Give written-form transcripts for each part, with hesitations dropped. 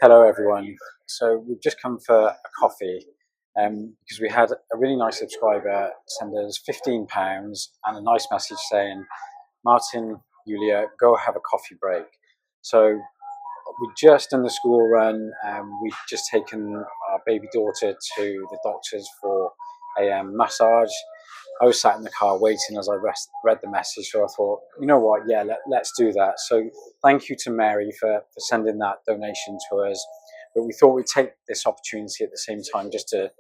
Hello everyone. So we've just come for a coffee because we had a really nice subscriber send us £15 and a nice message saying, Martyn, Yuliya, go have a coffee break. So we just done the school run. We've just taken our baby daughter to the doctors for a massage. I was sat in the car waiting as I read the message, so I thought, you know what, yeah, let's do that. So thank you to Mary for sending that donation to us. But we thought we'd take this opportunity at the same time just to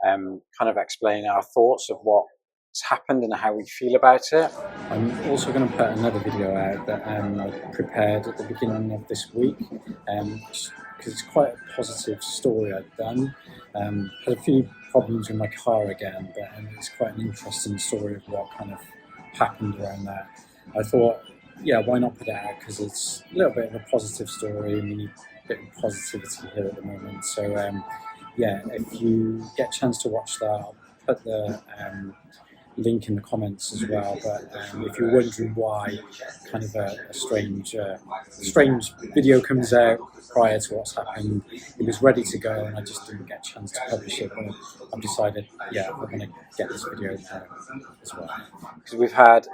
kind of explain our thoughts of what's happened and how we feel about it. I'm also going to put another video out that I prepared at the beginning of this week, because it's quite a positive story I've done. Had a few problems with my car again, but it's quite an interesting story of what kind of happened around that. I thought, yeah, why not put it out, because it's a little bit of a positive story and we need a bit of positivity here at the moment. So yeah, if you get a chance to watch that, I'll put the link in the comments as well. But if you're wondering why kind of a strange video comes out prior to what's happened, it was ready to go and I just didn't get a chance to publish it, but I've decided, yeah, we're going to get this video out as well, because we've had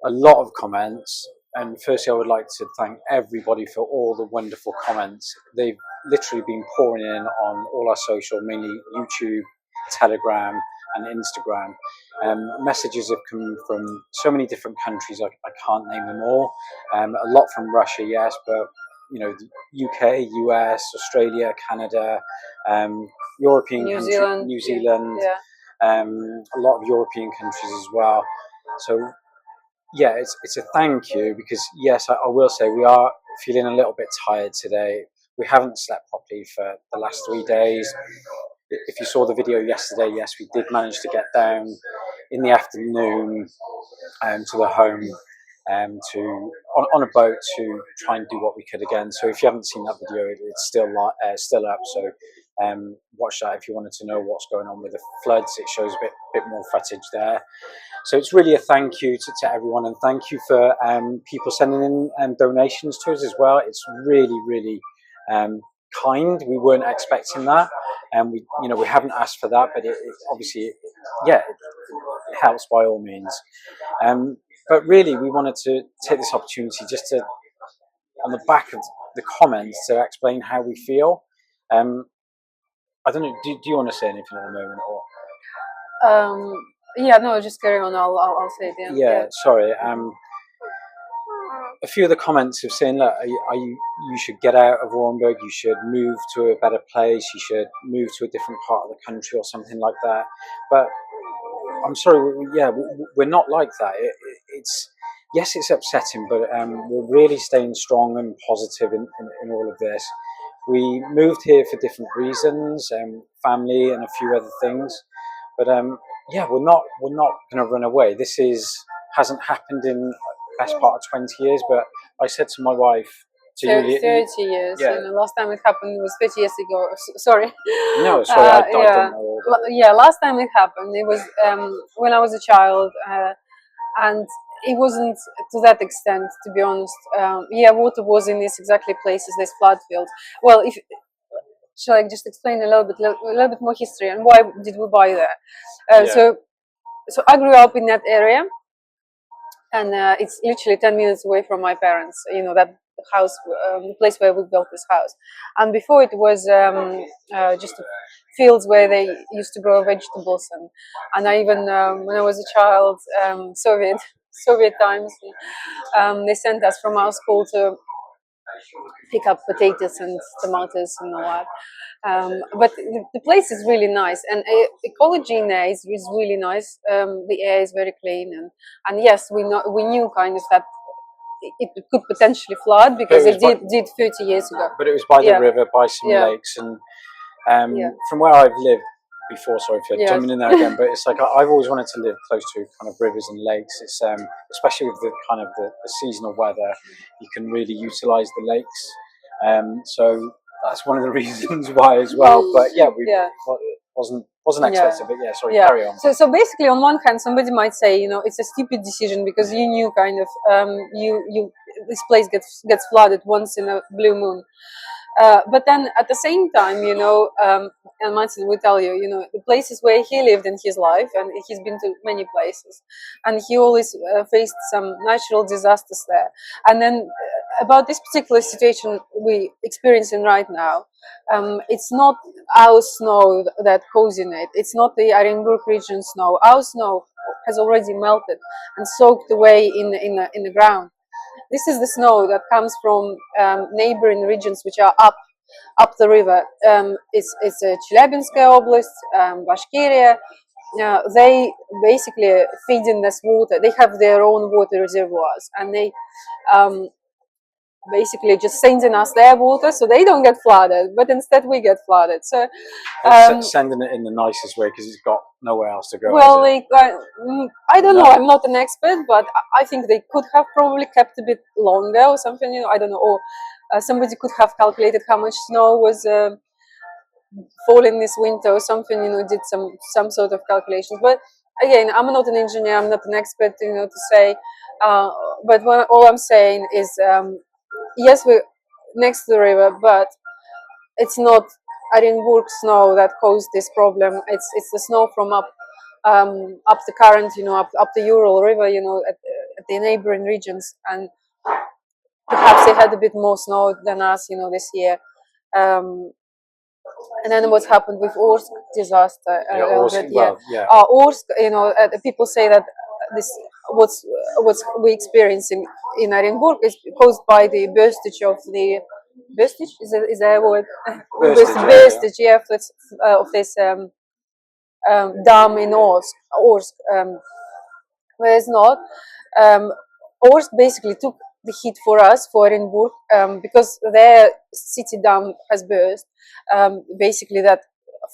a lot of comments. And firstly, I would like to thank everybody for all the wonderful comments. They've literally been pouring in on all our social, mainly YouTube, Telegram and Instagram. Messages have come from so many different countries, I can't name them all. A lot from Russia, yes, but you know, the UK, US, Australia, Canada, European countries, New Zealand, yeah. A lot of European countries as well. So yeah, it's a thank you, because yes, I will say we are feeling a little bit tired today. We haven't slept properly for the last 3 days. If you saw the video yesterday, yes, we did manage to get down in the afternoon to the home on a boat to try and do what we could again. So if you haven't seen that video, it's still up. So watch that if you wanted to know what's going on with the floods. It shows a bit more footage there. So it's really a thank you to everyone, and thank you for people sending in donations to us as well. It's really kind. We weren't expecting that, and we haven't asked for that, but it obviously, yeah, it helps by all means. But really, we wanted to take this opportunity just to, on the back of the comments, to explain how we feel. I don't know. Do you want to say anything at the moment, or? Yeah, no, just carry on. I'll say it. Yeah, sorry. A few of the comments have saying, look, you should get out of Orenburg, you should move to a better place, you should move to a different part of the country or something like that. But I'm sorry, we're not like that. Yes, it's upsetting, but we're really staying strong and positive in all of this. We moved here for different reasons, family and a few other things. But yeah, we're not going to run away. This hasn't happened in the best part of 20 years. But I said to my wife, 30 years. Yeah. The last time it happened was 30 years ago. Sorry. No, sorry, I don't know. Yeah, last time it happened, it was when I was a child, and it wasn't to that extent, to be honest. Yeah, water was in these exactly places, these flood fields. Well, shall I just explain a little bit more history and why did we buy there? Yeah. So I grew up in that area, and it's literally 10 minutes away from my parents. That house, the place where we built this house. And before it was just fields where they used to grow vegetables, and I even when I was a child, Soviet times, they sent us from our school to pick up potatoes and tomatoes and all that. But the place is really nice, and ecology in there is really nice. The air is very clean, and yes, we knew kind of that it could potentially flood, because it did 30 years ago. But it was by the river, by some lakes, and from where I've lived before, sorry for jumping in there again, but it's like I've always wanted to live close to kind of rivers and lakes. It's especially with the kind of the seasonal weather, you can really utilize the lakes. So that's one of the reasons why as well. But yeah, wasn't expected, but yeah, sorry, carry on. So basically, on one hand, somebody might say, it's a stupid decision, because you knew kind of this place gets flooded once in a blue moon. But then at the same time, and Martin will tell you, the places where he lived in his life, and he's been to many places, and he always faced some natural disasters there. And then about this particular situation we experiencing right now, it's not our snow that causing it. It's not the Orenburg region snow. Our snow has already melted and soaked away in the ground. This is the snow that comes from neighboring regions which are up the river. It's Chelyabinskaya Oblast, Bashkiria. They basically feed in this water. They have their own water reservoirs, and they basically just sending us their water so they don't get flooded, but instead we get flooded. So sending it in the nicest way because it's got nowhere else to go. Well, I don't know. I'm not an expert, but I think they could have probably kept a bit longer or something. I don't know. Or somebody could have calculated how much snow was falling this winter or something. Did some sort of calculations. But again, I'm not an engineer. I'm not an expert. To say. But all I'm saying is, yes, we're next to the river, but it's not Orenburg snow that caused this problem. It's the snow from up the current, up the Ural River, at the neighboring regions, and perhaps they had a bit more snow than us, this year. And then what happened with Orsk disaster? Orsk, people say that this what's we experiencing in Orenburg is caused by the burstage of the burstage. Is that a word? Burstage, yeah, of this dam in Orsk. Whereas not. Orsk basically took the hit for us, for Orenburg, because their city dam has burst. Basically, that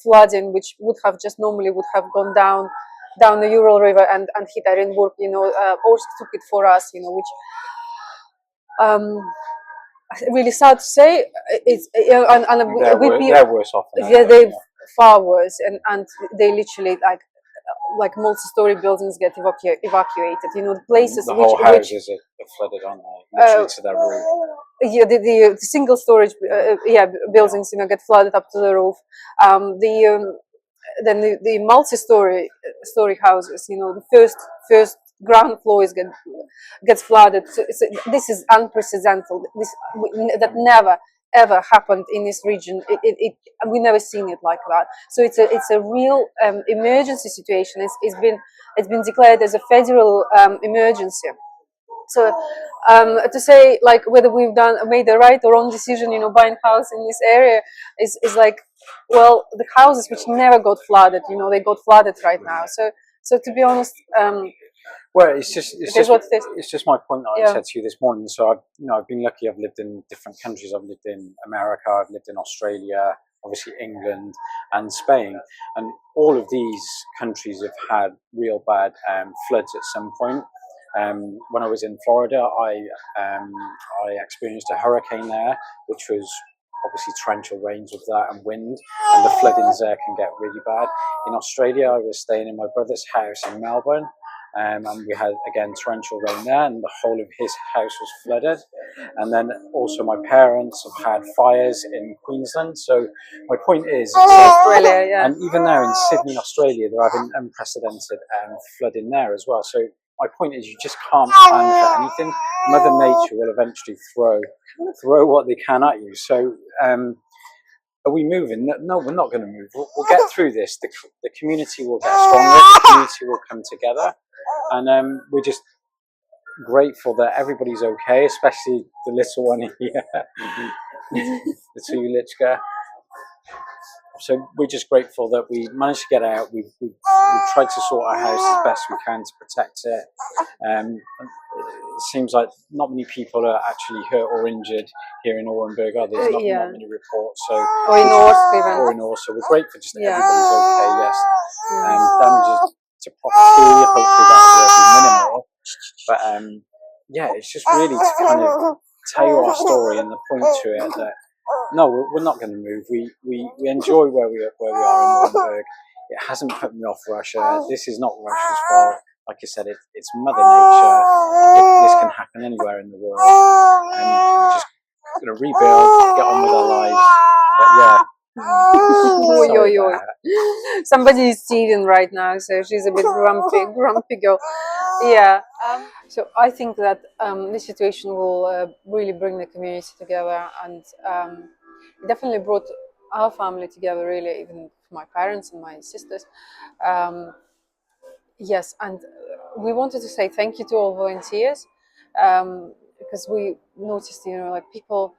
flooding, which would have just normally would have gone down the Ural River and hit Orenburg, Orsk took it for us, which really sad to say. It's they're worse off. They're far worse, and they literally like multi-story buildings get evacuated. The places the whole houses are flooded, aren't they? Literally to their roof. Yeah, the single storage buildings get flooded up to the roof. Then the multi-story houses, the first ground floors gets flooded. So this is unprecedented. That never ever happened in this region. We never seen it like that. So it's a real emergency situation. It's been declared as a federal emergency. So to say like whether we've made the right or wrong decision, buying house in this area is like, well, the houses which never got flooded, they got flooded right now. So to be honest, well, it's just my point that I said to you this morning. So I've been lucky. I've lived in different countries. I've lived in America. I've lived in Australia. Obviously England and Spain, and all of these countries have had real bad floods at some point. When I was in Florida, I experienced a hurricane there, which was obviously torrential rains with that and wind, and the floodings there can get really bad. In Australia, I was staying in my brother's house in Melbourne, and we had again torrential rain there, and the whole of his house was flooded. And then also my parents have had fires in Queensland. So my point is, Australia, yeah. And even now in Sydney, Australia, they're having unprecedented flooding there as well. So my point is, you just can't plan for anything. Mother Nature will eventually throw what they can at you. So are we moving? No, we're not going to move. We'll get through this. The community will get stronger. The community will come together. And we're just grateful that everybody's okay, especially the little one here, the Yuliya. So we're just grateful that we managed to get out. We've tried to sort our house as best we can to protect it. It seems like not many people are actually hurt or injured here in Orenburg. There's not many reports. So or in Orsk. So we're grateful just that everybody's okay. Yes, damages to property. Hopefully that will be minimal. But it's just really to kind of tell you our story and the point to it that. No, we're not going to move. We enjoy where we are in Orenburg. It hasn't put me off Russia. This is not Russia's fault. Like I said, it's Mother Nature. This can happen anywhere in the world. And we're just going to rebuild, get on with our lives, Sorry oi. about that. Somebody is teething right now, so she's a bit grumpy girl. Yeah. So I think that this situation will really bring the community together, and it definitely brought our family together. Really, even my parents and my sisters. Um, yes, and we wanted to say thank you to all volunteers, because we noticed, like people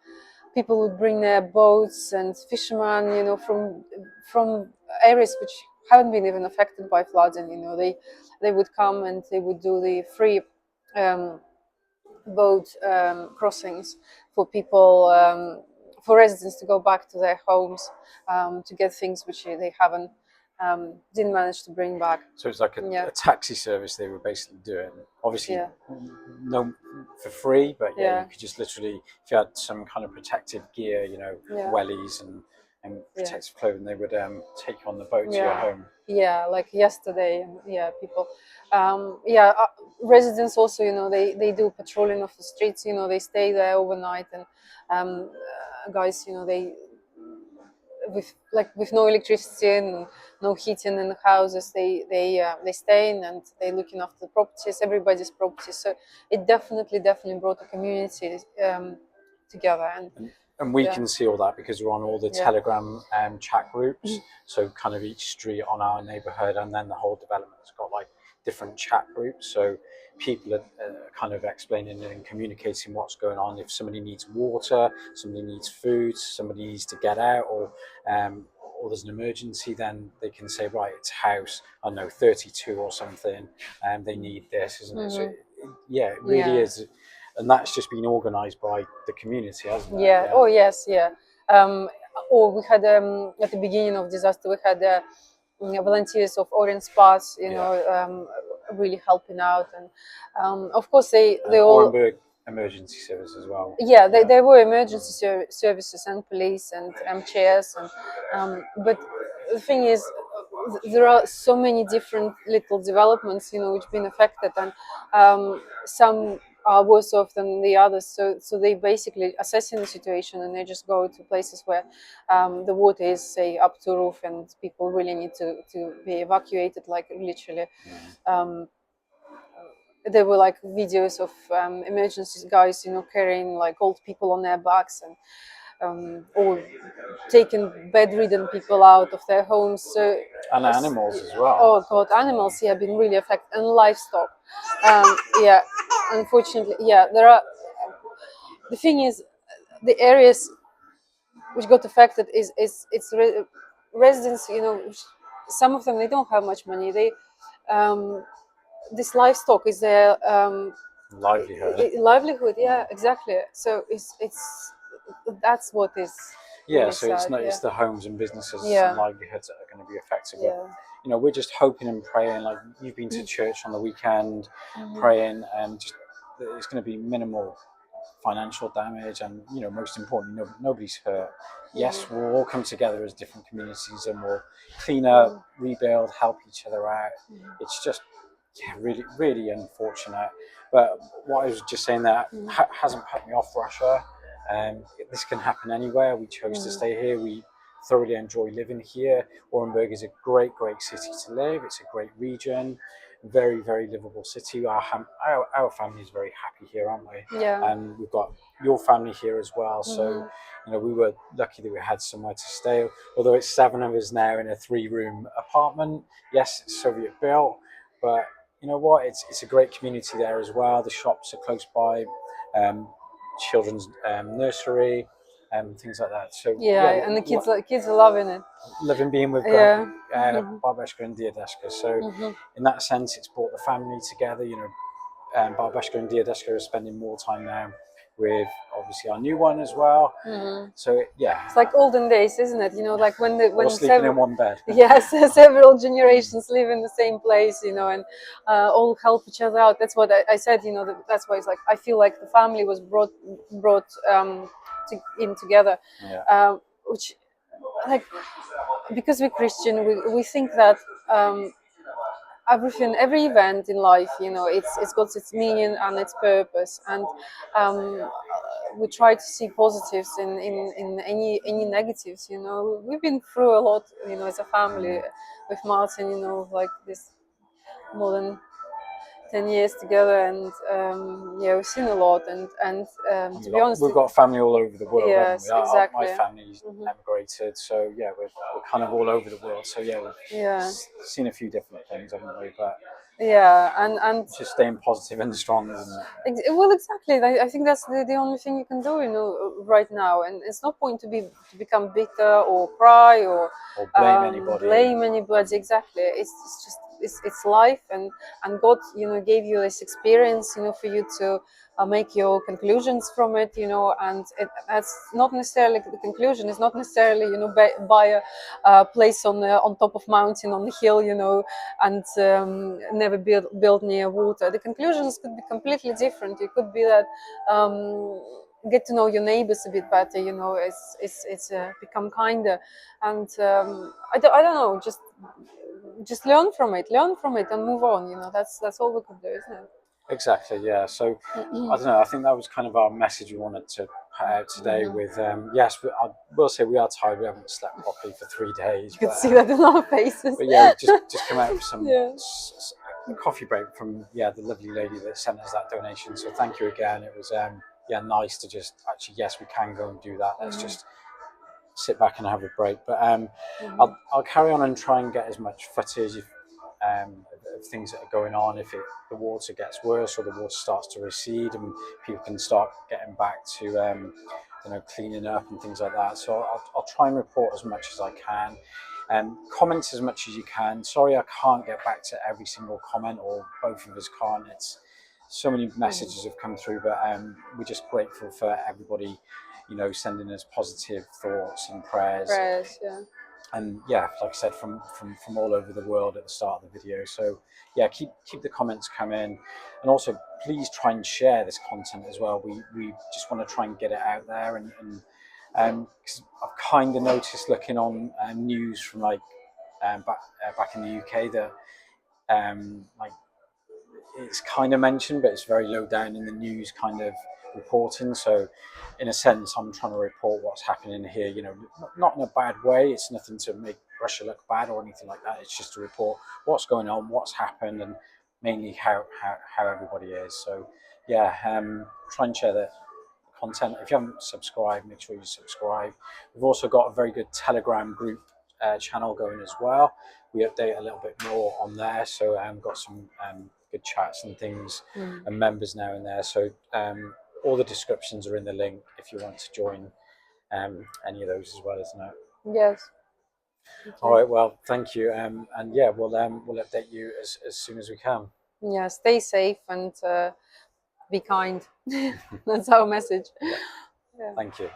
would bring their boats and fishermen, from areas which haven't been even affected by flooding. They would come and they would do the free um, boat crossings for people, for residents to go back to their homes, to get things which they haven't didn't manage to bring back. So it's like a taxi service they were basically doing. Obviously, no for free, but you could just literally, if you had some kind of protective gear, wellies and protective clothing, they would take you on the boat to your home. Yeah, like yesterday, people, residents also, they do patrolling of the streets, they stay there overnight, and guys, they with no electricity and no heating in the houses, they stay in and they looking after the properties, everybody's properties. So it definitely brought the community together, and we can see all that because we're on all the Telegram chat groups. So kind of each street on our neighborhood, and then the whole development's got like different chat groups. So people are kind of explaining and communicating what's going on. If somebody needs water, somebody needs food, somebody needs to get out, or there's an emergency, then they can say, right, it's house, I don't know, 32 or something, and they need this, isn't it? So it really is. And that's just been organised by the community, hasn't it? Yeah. Oh yes. Yeah. We had at the beginning of disaster, we had volunteers of Orange Spas, really helping out, and of course they all Orenburg emergency service as well. Yeah, they were emergency services and police and MCS, and but the thing is, there are so many different little developments, which been affected, and some are worse off than the others. So they basically assessing the situation, and they just go to places where the water is, say, up to roof, and people really need to be evacuated, like literally. There were like videos of emergency guys, carrying like old people on their backs, and or taking bedridden people out of their homes. So and animals as well. Oh God, animals, been really affected, and livestock. Unfortunately, there are. The thing is, the areas which got affected is residents. Some of them, they don't have much money. This livestock is their livelihood. Yeah, exactly. So it's that's what is. Really so sad, it's the homes and businesses and livelihoods that are going to be affected. But, we're just hoping and praying. Like, you've been to church on the weekend, praying, and just it's going to be minimal financial damage, and most importantly, nobody's hurt. Yes, we'll all come together as different communities, and we'll clean up, rebuild, help each other out. It's just really, really unfortunate. But what I was just saying, that hasn't put me off Russia. This can happen anywhere. We chose to stay here. We thoroughly enjoy living here. Orenburg is a great, great city to live. It's a great region, very, very livable city. Our family is very happy here, aren't we? Yeah. And we've got your family here as well. So, we were lucky that we had somewhere to stay. Although it's 7 of us now in a 3-room apartment. Yes, it's Soviet built, but you know what? It's a great community there as well. The shops are close by. Children's nursery and things like that. So and the kids are loving it. Loving being with Babashka and Diadeshka. So in that sense, it's brought the family together. Babashka and Diadeshka are spending more time now with obviously our new one as well. So it's like olden days, isn't it? Like when sleeping in one bed. Yes, several generations live in the same place, and all help each other out. That's what I said. That's why it's like I feel like the family was brought in together, which, like, because we're Christian, we think that everything, every event in life, it's got its meaning and its purpose, and we try to see positives in any negatives. We've been through a lot, as a family with Martin, like this more than 10 years together, and we've seen a lot, and to be honest, we've got family all over the world, yes, haven't we? exactly. My family's emigrated, so yeah, we're kind of all over the world. So yeah, we've seen a few different things, haven't we? But yeah, and just staying positive and strong, isn't it? well, exactly. I think that's the only thing you can do, right now. And it's no point to become bitter or cry or blame anybody. Blame anybody. Exactly. It's just it's life, and God, gave you this experience, for you to make your conclusions from it, and that's not necessarily the conclusion. It's not necessarily, buy a place on top of mountain on the hill, and never build near water. The conclusions could be completely different. It could be that get to know your neighbors a bit better. It's become kinder, and I don't know, just learn from it and move on. That's all we could do, isn't it? Exactly, yeah. So I don't know, I think that was kind of our message we wanted to put out today with yes, I will say we are tired, we haven't slept properly for 3 days. You can see that in our faces. But yeah, just come out with some coffee break from the lovely lady that sent us that donation. So thank you again. It was nice to just actually, yes, we can go and do that. Let's just sit back and have a break. But I'll carry on and try and get as much footage of things that are going on. If the water gets worse or the water starts to recede and people can start getting back to cleaning up and things like that. So I'll try and report as much as I can. Comment as much as you can. Sorry I can't get back to every single comment, or both of us can't. It's so many messages have come through, but we're just grateful for everybody, sending us positive thoughts and prayers. And like I said, from all over the world at the start of the video. So keep the comments coming, and also please try and share this content as well. We just want to try and get it out there, and because I've kind of noticed, looking on news from back in the UK, that it's kind of mentioned, but it's very low down in the news kind of reporting. So in a sense, I'm trying to report what's happening here, not in a bad way. It's nothing to make Russia look bad or anything like that. It's just to report what's going on, what's happened, and mainly how everybody is. So try and share the content. If you haven't subscribed, make sure you subscribe. We've also got a very good Telegram group channel going as well. We update a little bit more on there, so got some good chats and things, and members now in there. So all the descriptions are in the link if you want to join any of those as well, isn't it? Yes. Okay. All right. Well, thank you. And we'll update you as soon as we can. Yeah. Stay safe and be kind. That's our message. Thank you.